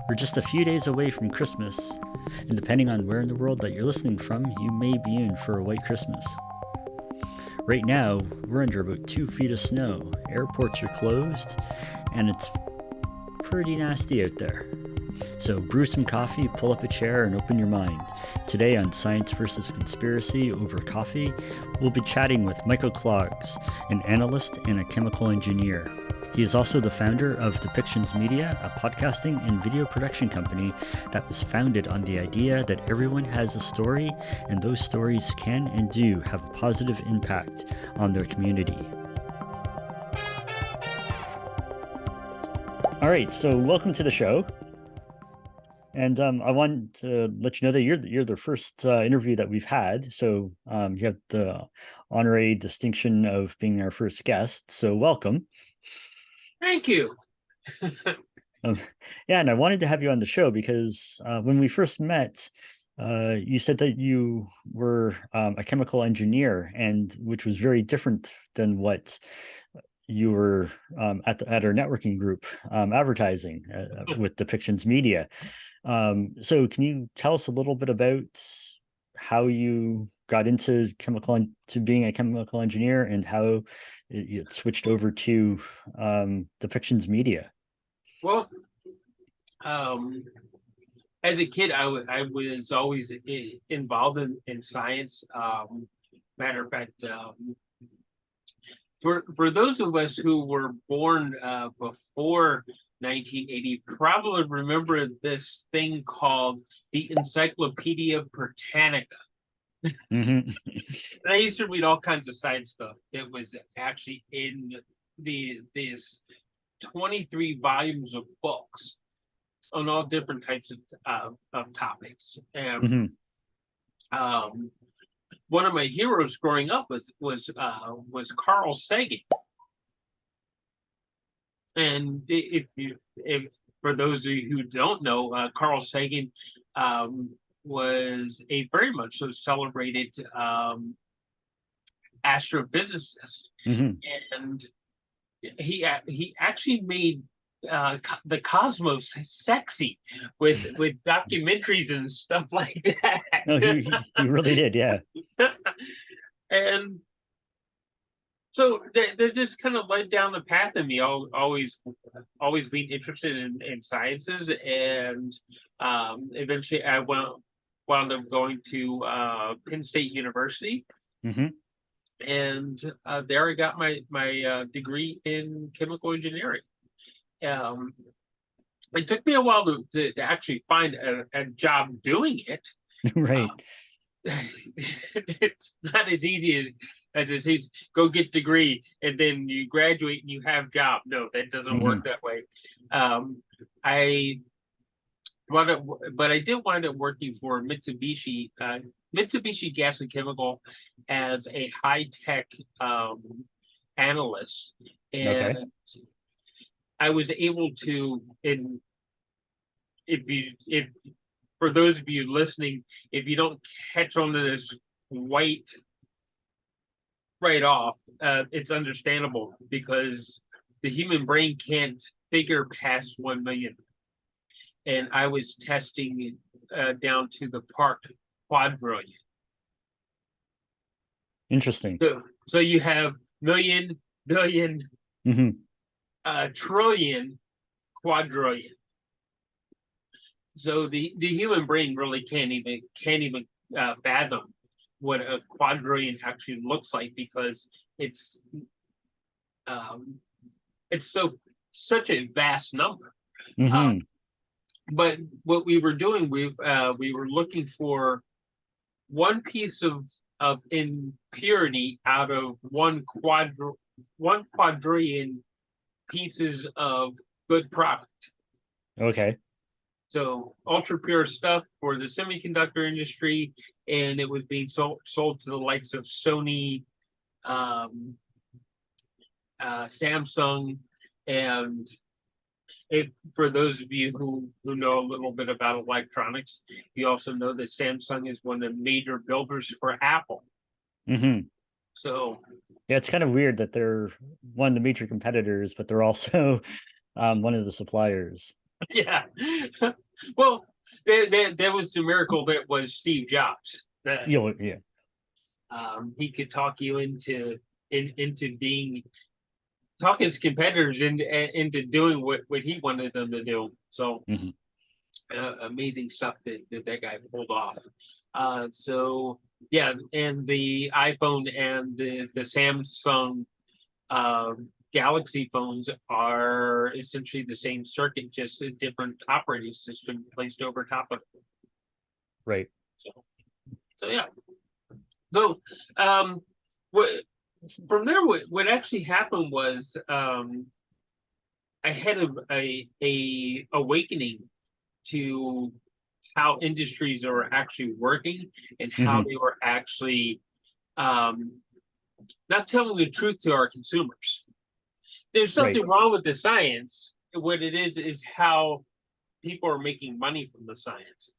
We're just a few days away from Christmas, and depending on where in the world that you're listening from, you may be in for a white Christmas. Right now, we're under about 2 feet of snow, airports are closed, and it's pretty nasty out there. So brew some coffee, pull up a chair, and open your mind. Today on Science vs. Conspiracy over coffee, we'll be chatting with Michael Clogs, an analyst and a chemical engineer. He is also the founder of Depictions Media, a podcasting and video production company that was founded on the idea that everyone has a story, and those stories can and do have a positive impact on their community. All right, so welcome to the show. And I want to let you know that you're the first interview that we've had. So you have the honorary distinction of being our first guest. So welcome. Thank you. Yeah, and I wanted to have you on the show because when we first met, you said that you were a chemical engineer, and which was very different than what you were at our networking group advertising with Depictions Media. So can you tell us a little bit about how you got into being a chemical engineer and how it switched over to Depictions Media? Well, as a kid, I was always involved in science. Matter of fact, for those of us who were born before 1980, probably remember this thing called the Encyclopedia Britannica. Mm-hmm. And I used to read all kinds of science stuff. It was actually in these 23 volumes of books on all different types of topics. And one of my heroes growing up was Carl Sagan. And if for those of you who don't know, Carl Sagan was a very much so celebrated astrophysicist, and he actually made the cosmos sexy with documentaries and stuff like that. No, he really did, yeah. And so they just kind of led down the path of me, always being interested in sciences, and eventually I wound up going to Penn State University, and there I got my degree in chemical engineering. It took me a while to actually find a job doing it. Right. It's not as easy as it seems. Go get degree and then you graduate and you have job. No, that doesn't work that way. But I did wind up working for Mitsubishi Gas and Chemical as a high-tech analyst, and I was able to, if for those of you listening, if you don't catch on to this white right off, it's understandable because the human brain can't figure past 1 million. And I was testing down to the part quadrillion. Interesting. So you have million, billion, trillion, quadrillion. So the human brain really can't even fathom what a quadrillion actually looks like, because it's such a vast number. But what we were doing, we were looking for one piece of impurity out of one quadrillion pieces of good product. Okay. So ultra pure stuff for the semiconductor industry, and it was being sold to the likes of Sony, Samsung, and for those of you who know a little bit about electronics, you also know that Samsung is one of the major builders for Apple. So yeah, it's kind of weird that they're one of the major competitors, but they're also one of the suppliers. Yeah. Well, there was the miracle that was Steve Jobs. That Yeah. he could talk you into being talk his competitors into doing what he wanted them to do. So Hmm. amazing stuff that guy pulled off. So yeah, and the iPhone and the Samsung Galaxy phones are essentially the same circuit, just a different operating system placed over top of it. Right. So yeah. So what from there, what actually happened was I had a awakening to how industries are actually working and how Hmm. they were actually um, not telling the truth to our consumers. There's Right. nothing wrong with the science. What it is how people are making money from the science.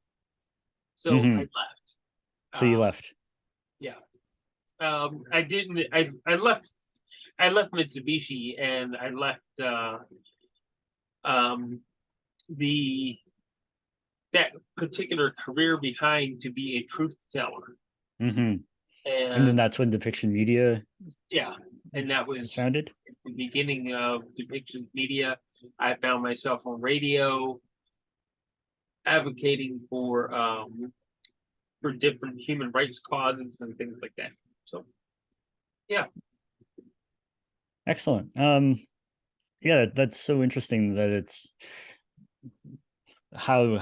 So I Hmm. left. So you Uh, left. yeah, I didn't. I left. I left Mitsubishi and I left um, the that particular career behind to be a truth teller. Hmm. And then And that's when Depiction Media yeah, and that was was founded. the beginning of Depictions Media. I found myself on radio advocating for different human rights causes and things like that. So yeah, Excellent. Yeah, that's so interesting that it's how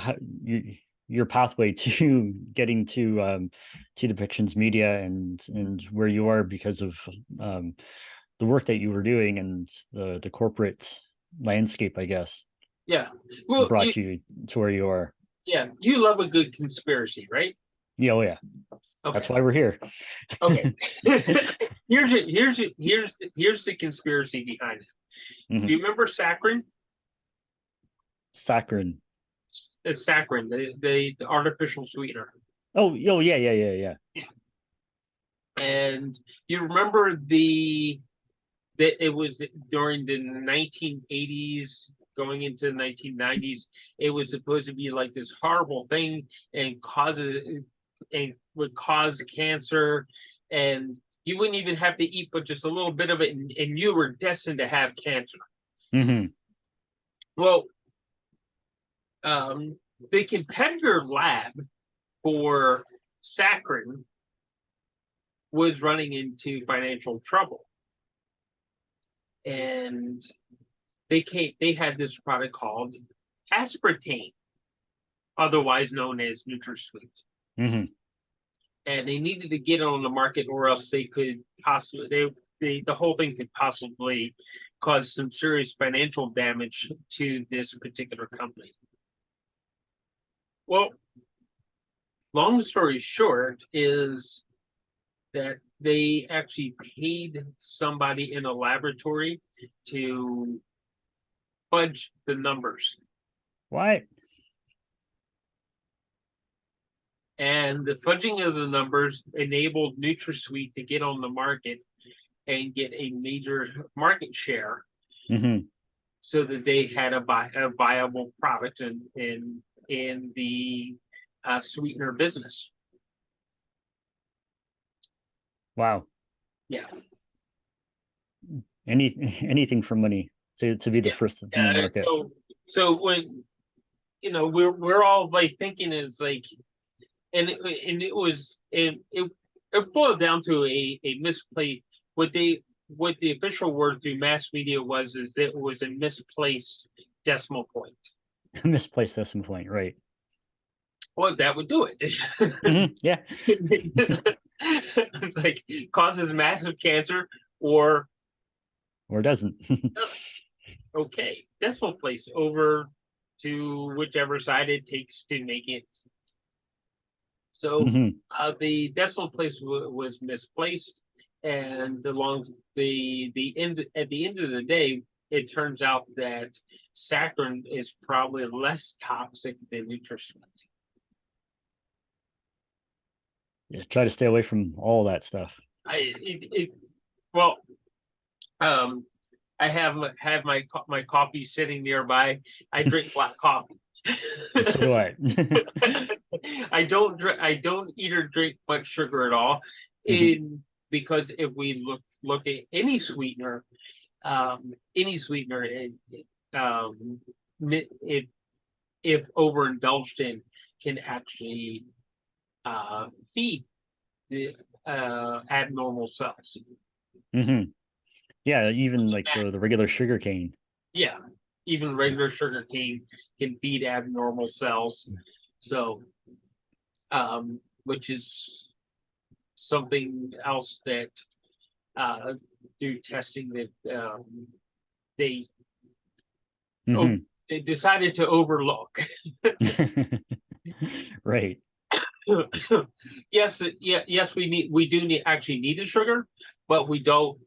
your pathway to getting to Depictions Media and where you are because of um the work that you were doing and the corporate landscape, I guess, yeah. Well, brought you to where you are. you love a good conspiracy, right? Yeah, oh yeah. That's Okay, why we're here. okay. Here's the conspiracy behind it. Do Hmm. you remember saccharin? Saccharin. It's saccharin, the artificial sweetener. Oh, yeah. Yeah. And you remember that it was during the 1980s going into the 1990s, it was supposed to be like this horrible thing and would cause cancer, and you wouldn't even have to eat but just a little bit of it, and you were destined to have cancer. Hmm. Well, um, the competitor lab for saccharin was running into financial trouble, and they had this product called aspartame, otherwise known as NutraSweet, Hmm. and they needed to get it on the market, or else they could possibly the whole thing could possibly cause some serious financial damage to this particular company. Well, long story short is that they actually paid somebody in a laboratory to fudge the numbers. What? And the fudging of the numbers enabled NutraSweet to get on the market and get a major market share, Hmm. so that they had a viable product in the sweetener business. Wow. Yeah, Anything for money to be the yeah. first in the market. So when we're all like thinking it's like, and it was it boiled down to a misplaced what the official word through mass media was is it was a misplaced decimal point. Misplaced decimal point, right? Well, that would do it. Yeah. It's like causes massive cancer or Or doesn't. okay, decimal place over to whichever side it takes to make it. So Hmm. the decimal place was misplaced, and along the end at the end of the day, it turns out that saccharin is probably less toxic than nutrition. Yeah, try to stay away from all that stuff. Well, um, I have my coffee sitting nearby. I drink black coffee. So do I. I don't eat or drink much sugar at all. Because if we look at any sweetener, um, if overindulged in, can actually feed the abnormal cells. Yeah, even like the regular sugar cane. Yeah, even regular sugar cane can feed abnormal cells. So, which is something else that through testing that they they decided to overlook. Right. Yes, we do actually need the sugar, but we don't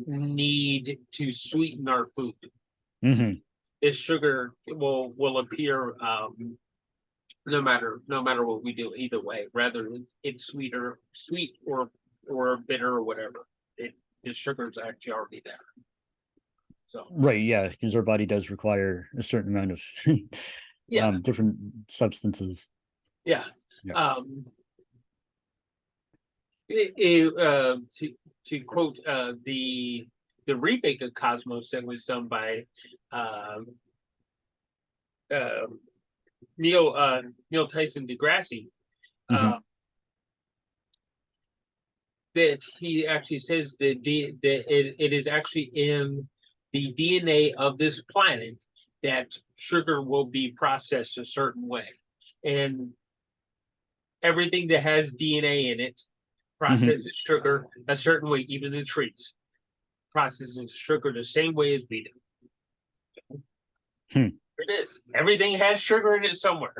need to sweeten our food. This sugar will appear no matter what we do, either way, rather it's sweet or bitter or whatever. The sugar is actually already there. So right, yeah, because our body does require a certain amount of different substances. Yeah. To quote the remake of Cosmos that was done by Neil Tyson deGrasse, that he actually says that it is actually in the DNA of this planet that sugar will be processed a certain way, and everything that has DNA in it processes sugar a certain way. Even the trees processes sugar the same way as we do. It is. Everything has sugar in it somewhere.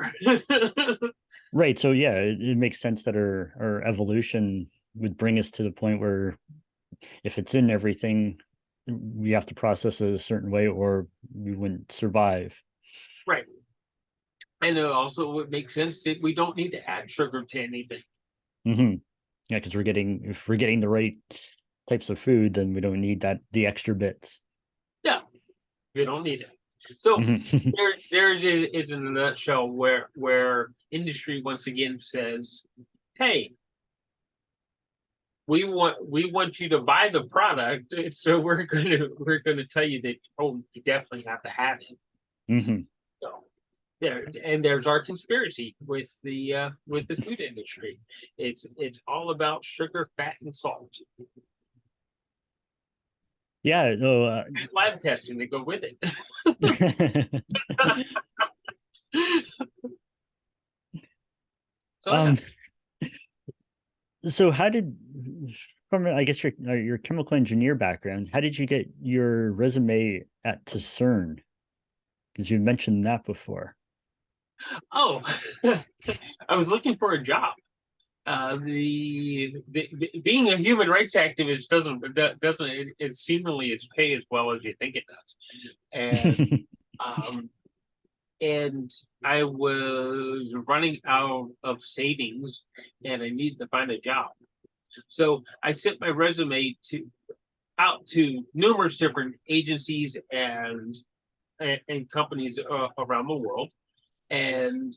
Right. So yeah, it makes sense that our evolution would bring us to the point where if it's in everything, we have to process it a certain way or we wouldn't survive. Right. And it also would make sense that we don't need to add sugar to anything. Yeah, because if we're getting the right types of food, then we don't need the extra bits. Yeah, we don't need it. So there is in a nutshell where industry once again says, "Hey, we want you to buy the product, so we're gonna tell you that you definitely have to have it." So there's our conspiracy with the food industry. It's all about sugar, fat, and salt. Yeah, no, And lab testing that go with it. So so how did, from I guess your chemical engineer background, how did you get your resume to CERN? Because you mentioned that before. I was looking for a job. Being a human rights activist doesn't seemingly it's pay as well as you think it does, and I was running out of savings and I needed to find a job. So I sent my resume out to numerous different agencies and companies around the world, and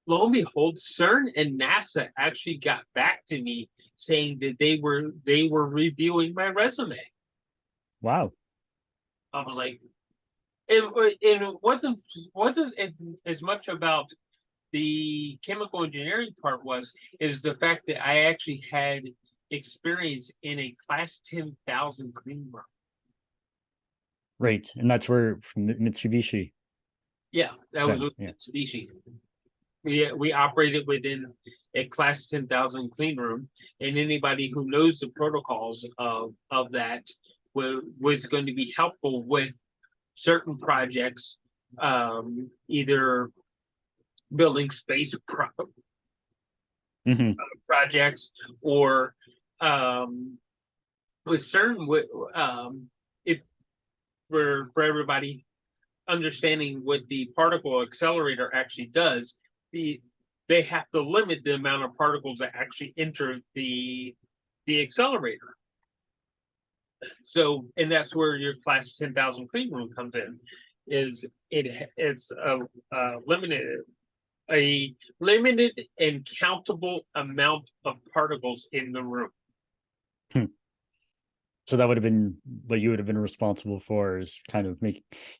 lo and behold, CERN and NASA actually got back to me saying that they were reviewing my resume. Wow. I was like, it wasn't as much about the chemical engineering part is the fact that I actually had experience in a class 10,000 clean room. Right, and that's where from Mitsubishi. Yeah, that was with Mitsubishi. We operated within a class 10,000 clean room, and anybody who knows the protocols of that was going to be helpful with certain projects, either building space projects or with certain if for everybody understanding what the particle accelerator actually does, they have to limit the amount of particles that actually enter the accelerator. So, and that's where your class 10,000 clean room comes in. It's a limited and countable amount of particles in the room. So that would have been what you would have been responsible for, is kind of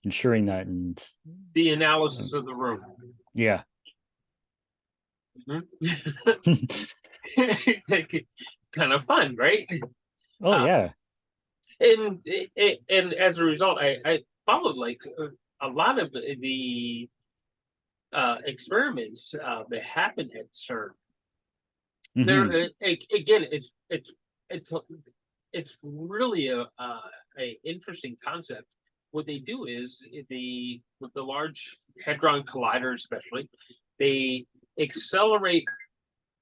ensuring that, and The analysis of the room. yeah. Kind of fun, right? Oh yeah. And as a result, I followed like a lot of the experiments that happen at CERN. There again, it's it's really a interesting concept. What they do is with the Large Hadron Collider, especially, they accelerate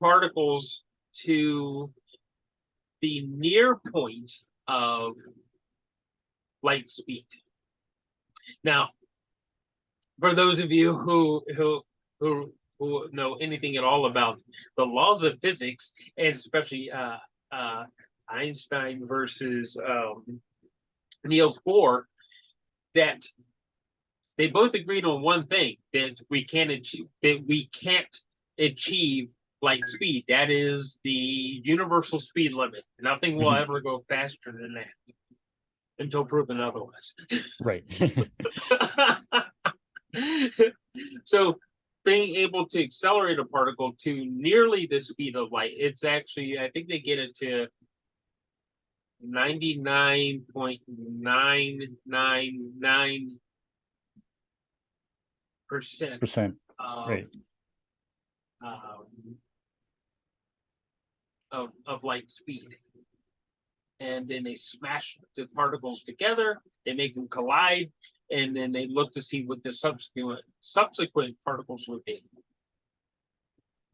particles to the near point of light speed. Now, for those of you who know anything at all about the laws of physics, and especially Einstein versus Niels Bohr, that they both agreed on one thing, that we can't achieve light speed. That is the universal speed limit. Nothing will ever go faster than that until proven otherwise. Right. So being able to accelerate a particle to nearly the speed of light, it's actually, I think they get it to 99.999% Right. Of light speed. And then they smash the particles together, they make them collide, and then they look to see what the subsequent particles would be.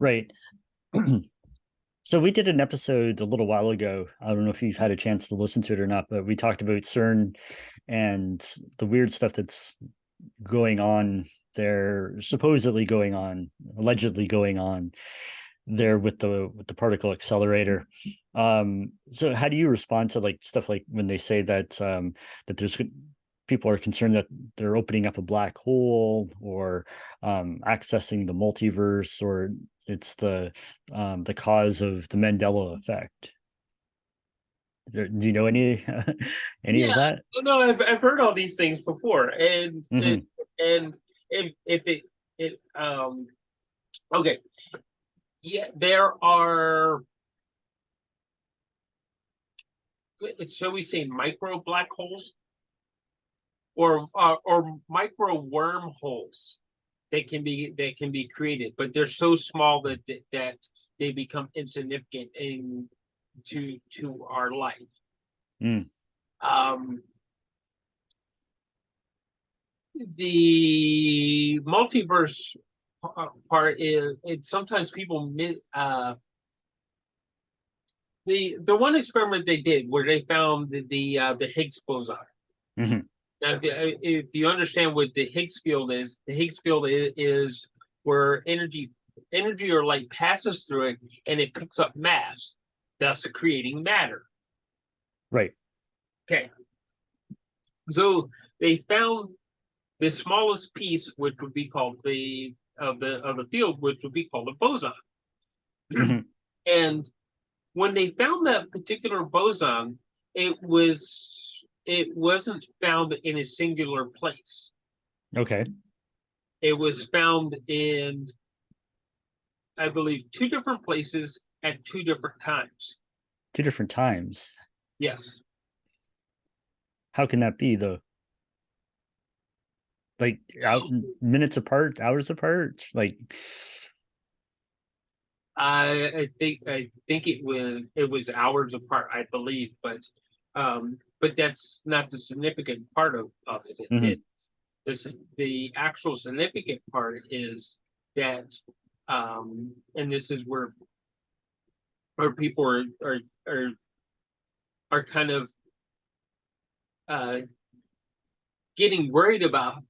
Right. So we did an episode a little while ago. I don't know if you've had a chance to listen to it or not, but we talked about CERN and the weird stuff that's going on there, supposedly going on, allegedly going on there with the particle accelerator. So how do you respond to like stuff like when they say that that there's people are concerned that they're opening up a black hole, or accessing the multiverse, or it's the cause of the Mandela effect? Do you know any any of Yeah, that? no, I've heard all these things before, and if it okay, yeah, there are, shall we say, micro black holes or micro wormholes that can be created, but they're so small that they become insignificant to our life. The multiverse part is, sometimes people the one experiment they did where they found the Higgs boson. Now, if you understand what the Higgs field is, the Higgs field is where energy or light passes through it and it picks up mass, thus creating matter. Right. Okay. So they found the smallest piece, which would be called the field, which would be called a boson. And when they found that particular boson, it wasn't found in a singular place. Okay. It was found in, I believe, 2 different places at 2 different times. 2 different times? Yes. How can that be, though? Like minutes apart, hours apart? Like, I think it was hours apart, I believe, but that's not the significant part of it. The actual significant part is that, and this is where people are kind of getting worried about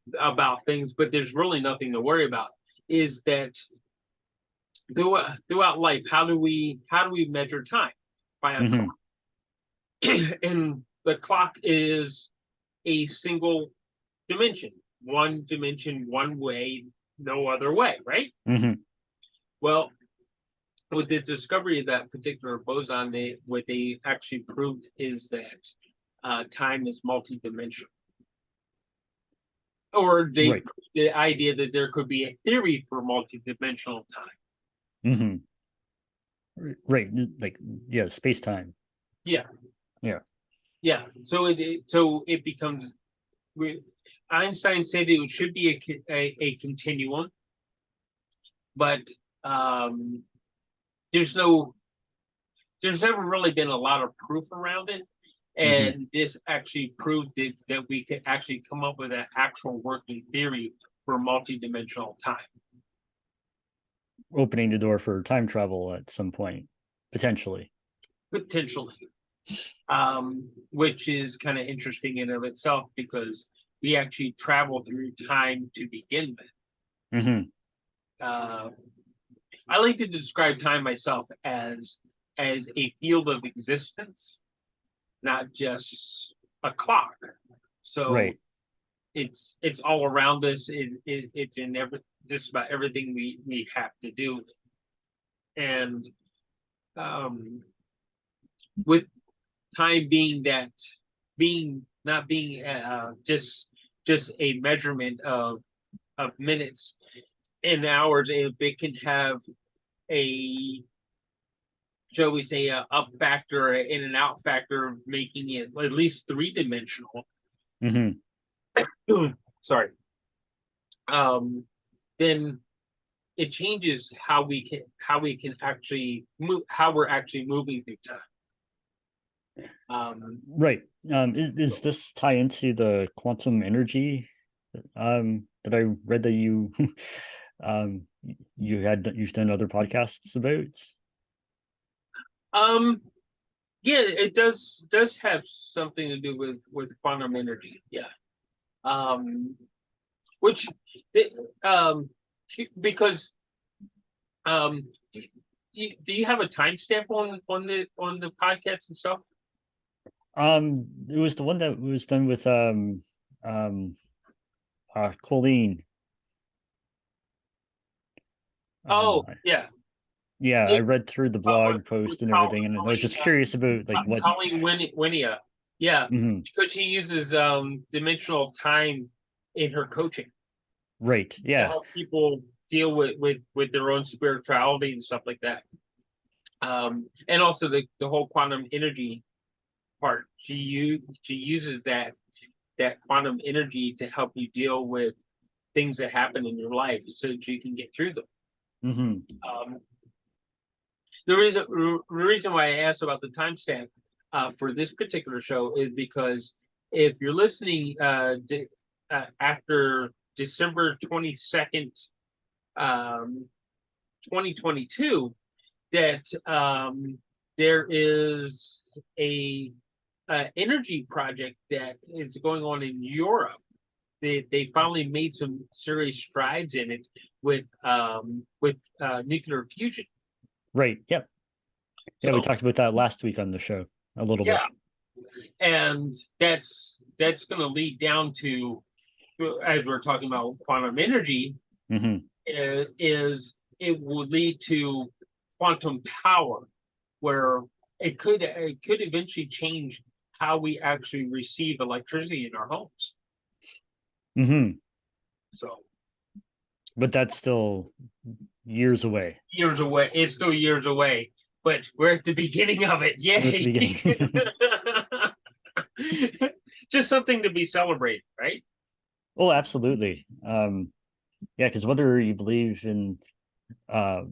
things, but there's really nothing to worry about. Is that throughout life, how do we measure time? By a clock. And the clock is a single dimension, one way, no other way, right? Mm-hmm. Well, with the discovery of that particular boson, what they actually proved is that time is multidimensional. Or Right. the idea that there could be a theory for multidimensional time. Mm-hmm. Right. Like, yeah, space time. Yeah. Yeah. Yeah. So it becomes. Einstein said it should be a continuum, but um, there's never really been a lot of proof around it. And this actually proved that we could actually come up with an actual working theory for multidimensional time. Opening the door for time travel at some point, potentially. Potentially. Which is kind of interesting in of itself because we actually travel through time to begin with. Mm-hmm. I like to describe time myself as a field of existence, not just a clock. So Right. it's all around us. It's in just about everything we have to do. And with time being not being just a measurement of minutes and hours, it can have a, shall we say, a up factor and an out factor, making it at least three-dimensional. Mm-hmm. Sorry. Then it changes how we can actually move, how we're actually moving through time. Right. Is this tie into the quantum energy that I read that you um you've done other podcasts about? Yeah, it does have something to do with quantum energy. Yeah. Which because do you have a timestamp on the podcast itself? It was the one that was done with Colleen. Oh, yeah. Yeah, I read through the blog post and everything, and I was just curious about like what Colleen Winia. Yeah, because she uses dimensional time in her coaching. Right. To Yeah. help people deal with their own spirituality and stuff like that. And also the whole quantum energy part. She uses that quantum energy to help you deal with things that happen in your life so that you can get through them. The reason why I asked about the timestamp for this particular show is because if you're listening after December 22nd, 2022, that there is a energy project that is going on in Europe. They finally made some serious strides in it with nuclear fusion. Right. Yep. Yeah, So, we talked about that last week on the show a little bit. And that's going to lead down to, as we're talking about quantum energy, is it will lead to quantum power, where it could eventually change how we actually receive electricity in our homes. So, but that's still years away. Years away. It's still years away, but we're at the beginning of it. Yay! At the beginning. Just something to be celebrated, right? Oh, absolutely. Yeah, because whether you believe in the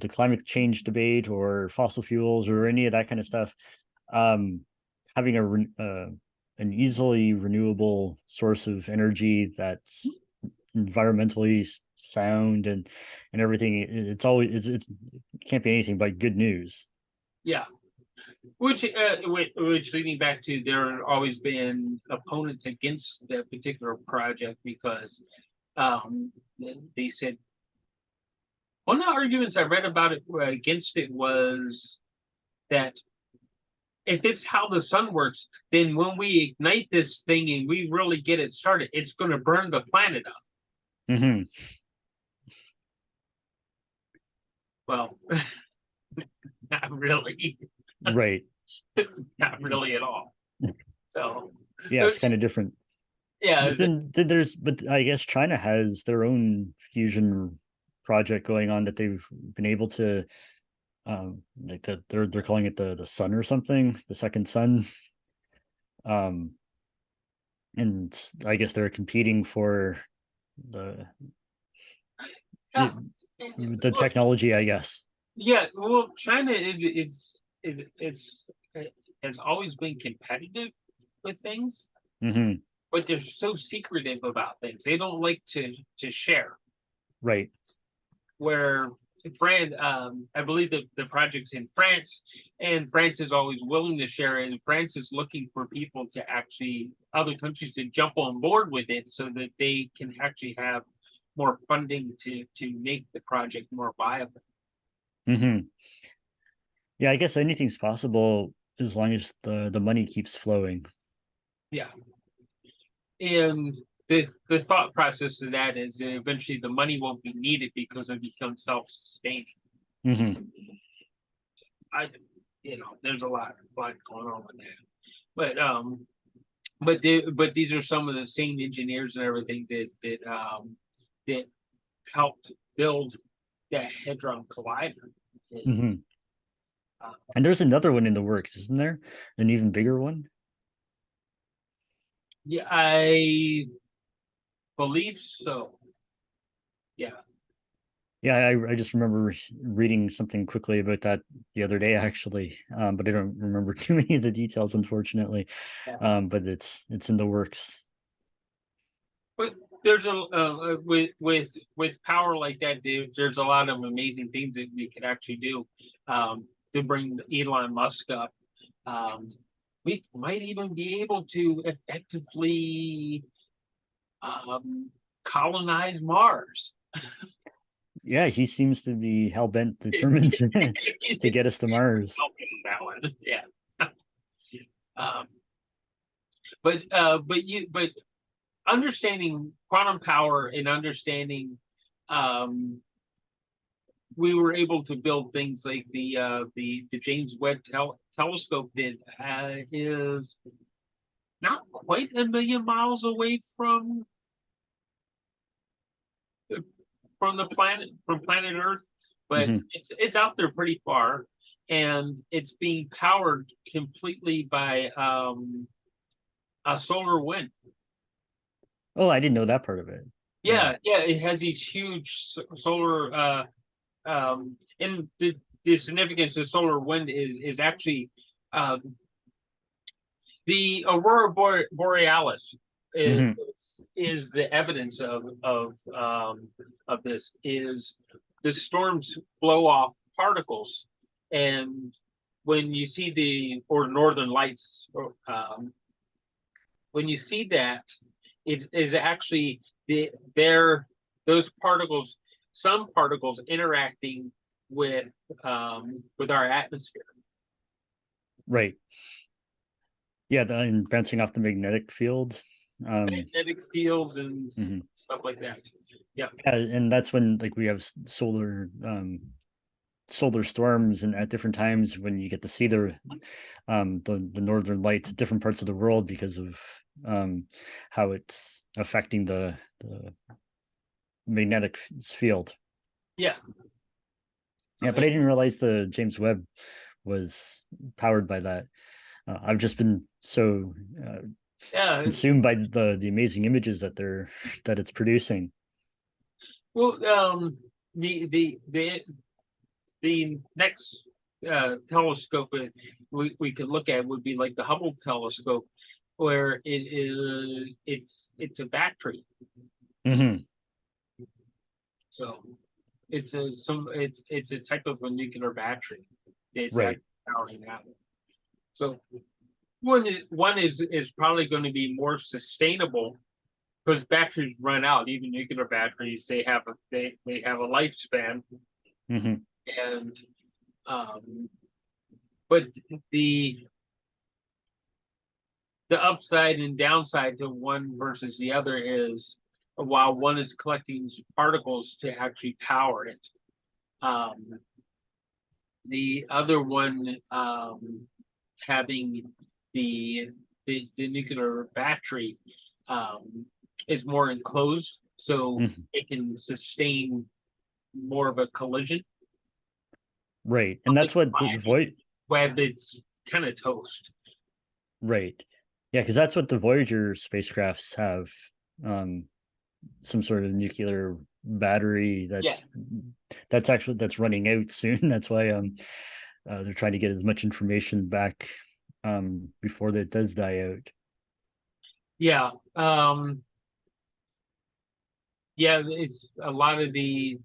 climate change debate or fossil fuels or any of that kind of stuff, having an easily renewable source of energy that's environmentally sound and everything, it's always it can't be anything but good news. Yeah. Which leading back to, there have always been opponents against that particular project because they said, one of the arguments I read about it against it was that if it's how the sun works, then when we ignite this thing and we really get it started, it's going to burn the planet up. Mm-hmm. Well, not really. Right. Not really at all. So, Yeah, it's kind of different. yeah. But but I guess China has their own fusion project going on that they've been able to, like they're calling it the sun or something, the second sun. Um, and I guess they're competing for the Yeah. the Look, technology, I guess. yeah. Well, China has always been competitive with things, Hmm. but they're so secretive about things. They don't like to share. Right. Where France, I believe that the project's in France, and France is always willing to share it. And France is looking for people to actually, other countries to jump on board with it so that they can actually have more funding to make the project more viable. Hmm. Yeah, I guess anything's possible as long as the money keeps flowing. Yeah. And the thought process of that is that eventually the money won't be needed because it becomes self-sustaining. Hmm. I, there's a lot going on with that. But these are some of the same engineers and everything that helped build the Hadron Collider. Hmm. Uh, And there's another one in the works, isn't there? An even bigger one? yeah, I believe so. Yeah. Yeah, I just remember reading something quickly about that the other day, actually, but I don't remember too many of the details, unfortunately. Yeah. But it's in the works. But there's with power like that, there's a lot of amazing things that we could actually do to bring Elon Musk up. Um, we might even be able to effectively colonize Mars. Yeah, he seems to be hell bent, determined to get us to Mars. That one, yeah. Um, but understanding quantum power and understanding, um, we were able to build things like the James Webb telescope that is not quite a million miles away from the planet Earth, but Hmm. it's out there pretty far, and it's being powered completely by a solar wind. Oh, I didn't know that part of it. Yeah. Yeah, it has these huge solar and the significance of solar wind is actually um, the aurora borealis is, Hmm. is the evidence of this. Is the storms blow off particles, and when you see or northern lights, when you see that, it is actually those particles, some particles interacting with our atmosphere. Right. Yeah, and bouncing off the magnetic field. Magnetic fields and Mhm. stuff like that. Yeah. Yeah, and that's when like we have solar storms, and at different times when you get to see the northern lights at different parts of the world because of how it's affecting the magnetic field. Yeah. Yeah, So but I didn't realize the James Webb was powered by that. I've just been so yeah. consumed by the amazing images that it's producing. Well, the the the the next telescope we could look at would be like the Hubble telescope, where it's a battery. Hmm. So it's a type of a nuclear battery. It's Right. actually powering that. So one is probably going to be more sustainable because batteries run out. Even nuclear batteries, they have a lifespan, Hmm. and um, but the the upside and downside to one versus the other is, while one is collecting particles to actually power it, the other one, having the nuclear battery, is more enclosed, so it can sustain more of a collision. Right, and that's what the web, it's kind of toast. Right, yeah, because that's what the Voyager spacecrafts have, some sort of nuclear battery that's running out soon. That's why they're trying to get as much information back before that does die out. Yeah. Yeah, it's a lot of the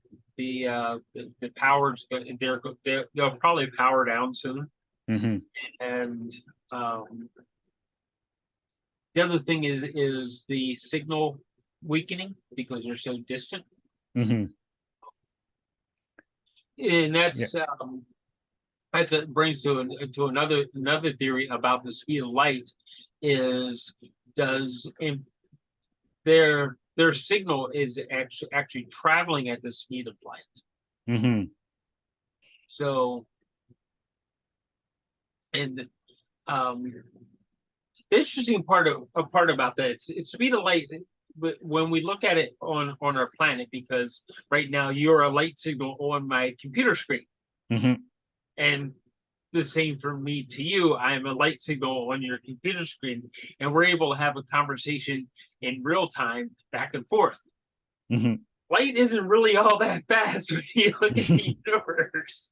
powers, they'll probably power down soon. And the other thing is the signal weakening because they're so distant. And that's brings to another theory about the speed of light, is their signal is actually traveling at the speed of light. So, and the interesting part about that, it's speed of light. But when we look at it on our planet, because right now you're a light signal on my computer screen, and the same for me to you, I'm a light signal on your computer screen, and we're able to have a conversation in real time back and forth. Light isn't really all that fast when you look at the universe.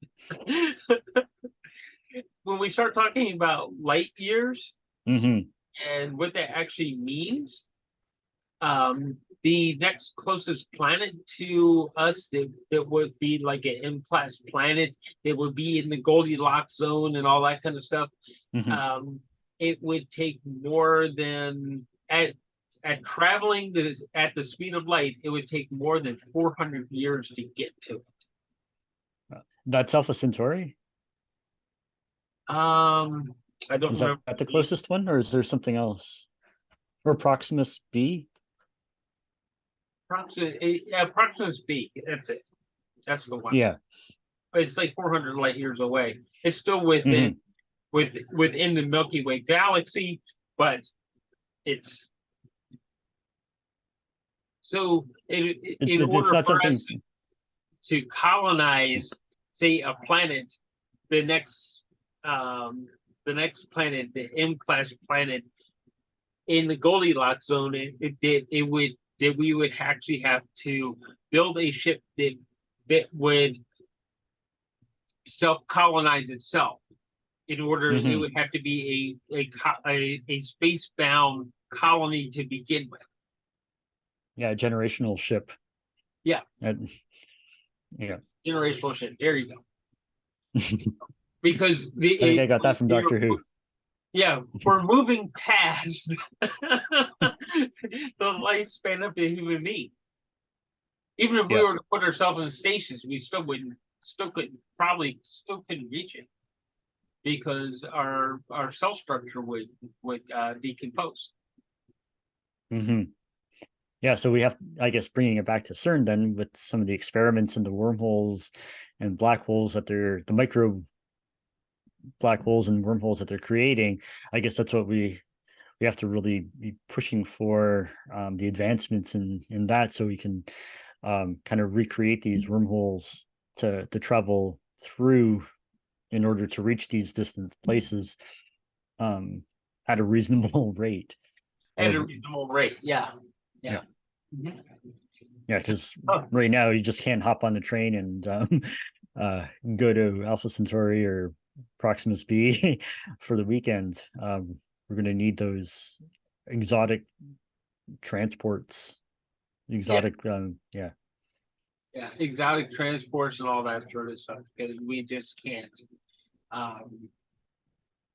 When we start talking about light years and what that actually means, the next closest planet to us that would be like an M-class planet, that would be in the Goldilocks zone and all that kind of stuff, it would take more than, at traveling at the speed of light, it would take more than 400 years to get to it. That's Alpha Centauri? I don't is remember. That the closest one, or is there something else? Or Proximus B? Proximus B, that's it. That's the one. Yeah. It's like 400 light years away. It's still within the Milky Way galaxy, but it's so in order for us to colonize, say, a planet, the next planet, the M-class planet in the Goldilocks zone, we would actually have to build a ship that would self-colonize itself. In order, it would have to be a space-bound colony to begin with. Yeah, generational ship. Yeah. Yeah. Generational ship. There you go. Because I think I got that from Doctor Who. Yeah, we're moving past the lifespan of the human being. Even if we were to put ourselves in stasis, we still couldn't reach it, because our cell structure would decompose. Yeah, so we have, I guess, bringing it back to CERN then, with some of the experiments in the wormholes and black holes that the micro black holes and wormholes that they're creating. I guess that's what we have to really be pushing for, the advancements in that, so we can kind of recreate these wormholes to travel through in order to reach these distant places at a reasonable rate. At a reasonable rate, yeah. Yeah, because right now you just can't hop on the train and go to Alpha Centauri or Proximus B for the weekend. We're going to need those exotic transports, exotic exotic transports and all that sort of stuff, because we just can't.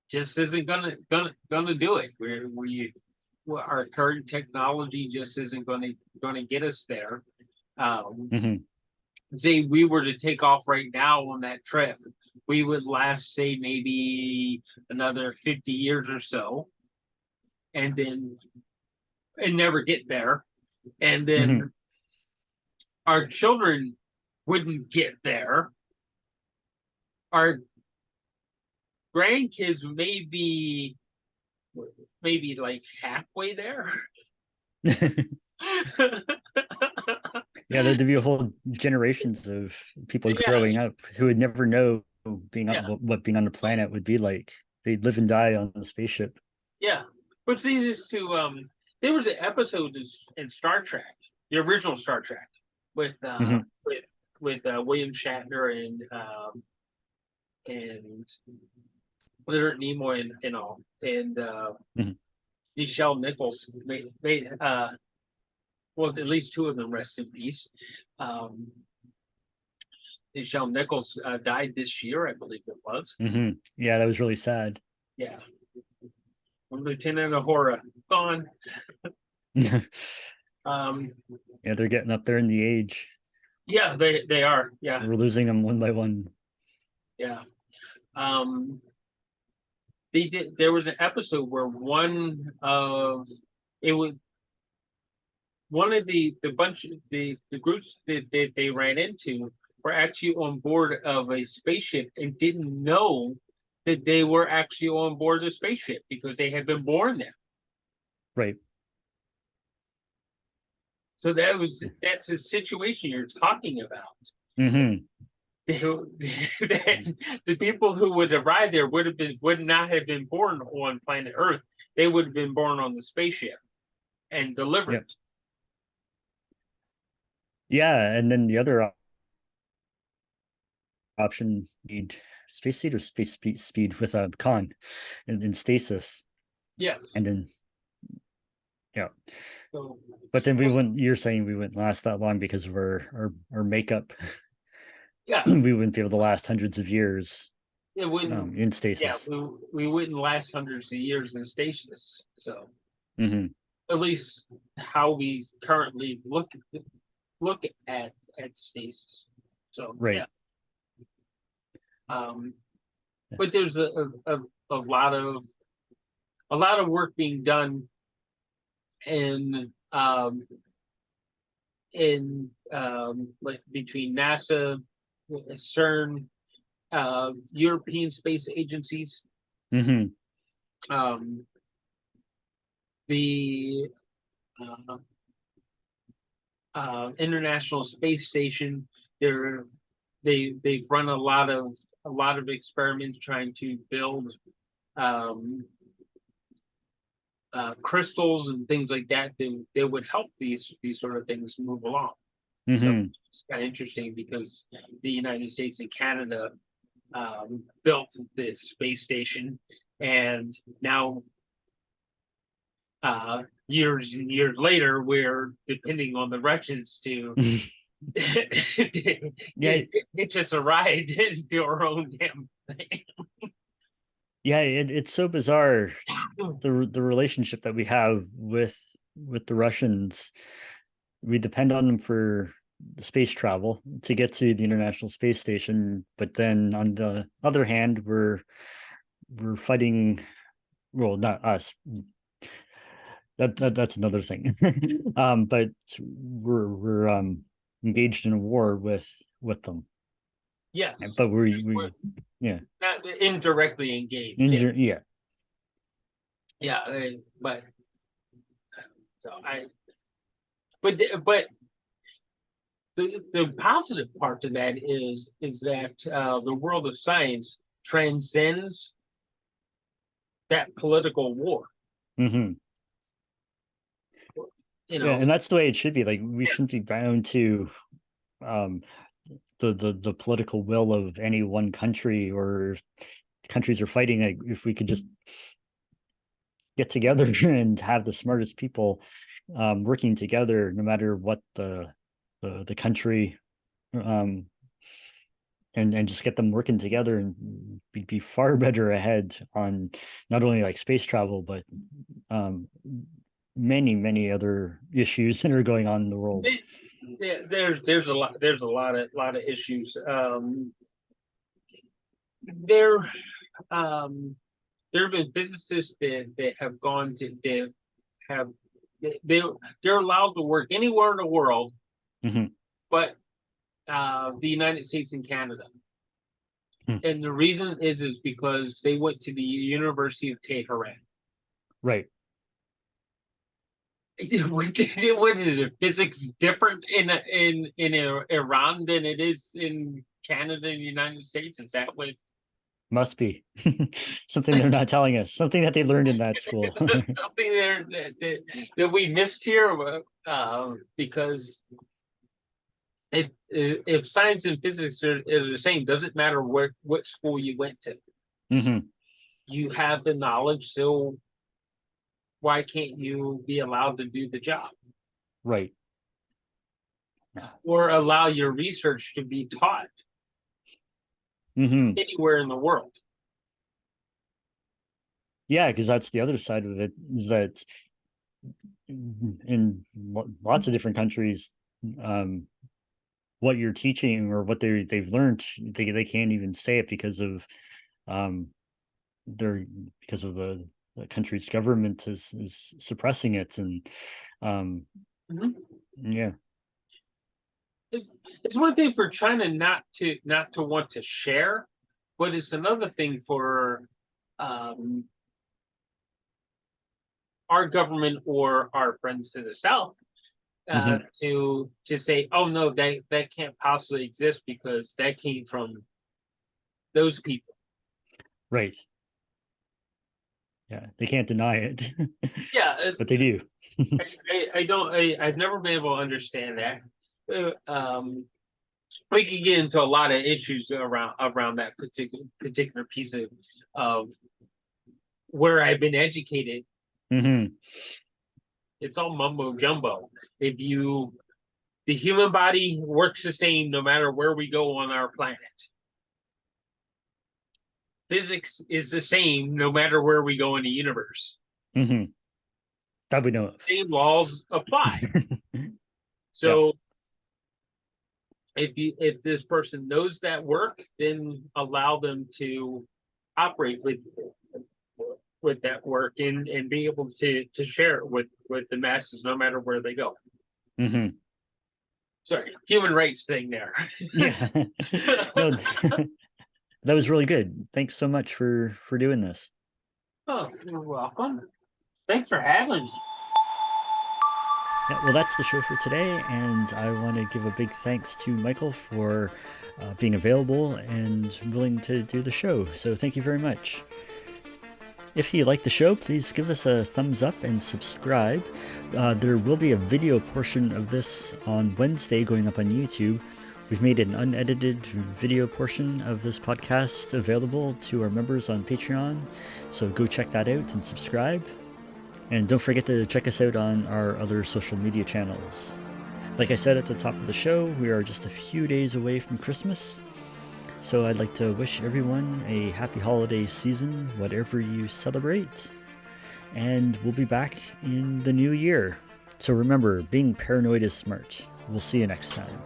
Just isn't gonna do it. Our current technology just isn't gonna get us there. Say we were to take off right now on that trip, we would last, say, maybe another 50 years or so. and never get there, and then our children wouldn't get there. Our grandkids maybe like halfway there. Yeah, there'd be a whole generations of people Yeah, growing up who would never know being yeah, what being on the planet would be like. They'd live and die on the spaceship. yeah. What's easiest to there was an episode in Star Trek, the original Star Trek, with Hmm. William Shatner and Leonard Nimoy and all, and Hmm. Nichelle Nichols made well, at least two of them rest in peace. Um, Nichelle Nichols died this year, I believe it was. Hmm. Yeah, that was really sad. Yeah, Lieutenant Uhura gone. Yeah, Um, they're getting up there in the age. yeah, they are. Yeah, We're losing them one by one. yeah. Um, they did. There was an episode where it was one of the groups that they ran into were actually on board of a spaceship and didn't know that they were actually on board the spaceship because they had been born there. Right. So that's the situation you're talking about. Hmm. That the people who would arrive there would not have been born on planet Earth. They would have been born on the spaceship and Yep. delivered. Yeah, and then the other option need space seed or space speed with a con in stasis, Yes. and then yeah. So, But then we well, wouldn't. You're saying we wouldn't last that long because of our makeup. yeah, We wouldn't be able to last hundreds of years it wouldn't. in Yeah, stasis. we wouldn't last hundreds of years in stasis. So Hmm. at least how we currently look at stasis. So yeah. Right. Um, but there's a lot of work being done in like between NASA, CERN, European space agencies, Hmm. um, the uh, International Space Station. They've run a lot of experiments trying to build um, crystals and things like that that would help these sort of things move along. So Hmm. it's kind of interesting because the United States and Canada built this space station, and now years and years later, we're depending on the Russians to Yeah. hitch us a ride to do our own damn thing. Yeah. It's so bizarre the relationship that we have with the Russians. We depend on them for space travel to get to the International Space Station, but then on the other hand, we're fighting. Well, not us. That's another thing. But we're engaged in a war with them. Yes, But we're we yeah not indirectly engaged. Yeah, yeah. yeah, but so I, but the positive part to that is that the world of science transcends that political war. Hmm. You Yeah, know, and that's the way it should be. Like we shouldn't be bound to um the political will of any one country, or if countries are fighting. Like if we could just get together and have the smartest people working together, no matter what the country, um, and just get them working together, and we'd be far better ahead on not only like space travel, but um, many other issues that are going on in the world. there's a lot of issues. There, um, there have been physicists that have gone to have they're allowed to work anywhere in the world, but the United States and Canada. And the reason is because they went to the University of Tehran. Right. What is it? Physics different in Iran than it is in Canada and the United States? Is that what? Must be something they're not telling us. Something that they learned in that school. Something there that we missed here, because if science and physics are the same, doesn't matter what school you went to. You have the knowledge, so why can't you be allowed to do the job? Right. Or allow your research to be taught anywhere in the world. Yeah, because that's the other side of it, is that in lots of different countries, what you're teaching or what they've learned, they can't even say it because of the country's government is suppressing it. And yeah, it's one thing for China not to want to share, but it's another thing for our government or our friends to the south to say, oh no, that can't possibly exist because that came from those people. Right. Yeah, they can't deny it. Yeah, but they do. I've never been able to understand that. We could get into a lot of issues around that particular piece of where I've been educated. It's all mumbo jumbo. The human body works the same no matter where we go on our planet. Physics is the same no matter where we go in the universe. That we know of. Same laws apply. So if this person knows that works, then allow them to operate with that work and be able to share it with the masses no matter where they go. Sorry, human rights thing there. Yeah. No, that was really good. Thanks so much for doing this. Oh, you're welcome. Thanks for having me. Yeah, well, that's the show for today, and I want to give a big thanks to Michael for being available and willing to do the show. So thank you very much. If you like the show, please give us a thumbs up and subscribe. There will be a video portion of this on Wednesday going up on YouTube. We've made an unedited video portion of this podcast available to our members on Patreon, so go check that out and subscribe. And don't forget to check us out on our other social media channels. Like I said at the top of the show, we are just a few days away from Christmas. So I'd like to wish everyone a happy holiday season, whatever you celebrate. And we'll be back in the new year. So remember, being paranoid is smart. We'll see you next time.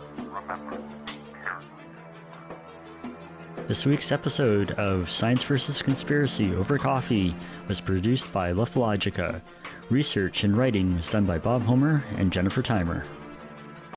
This week's episode of Science vs. Conspiracy Over Coffee was produced by Lethologica. Research and writing was done by Bob Homer and Jennifer Timer.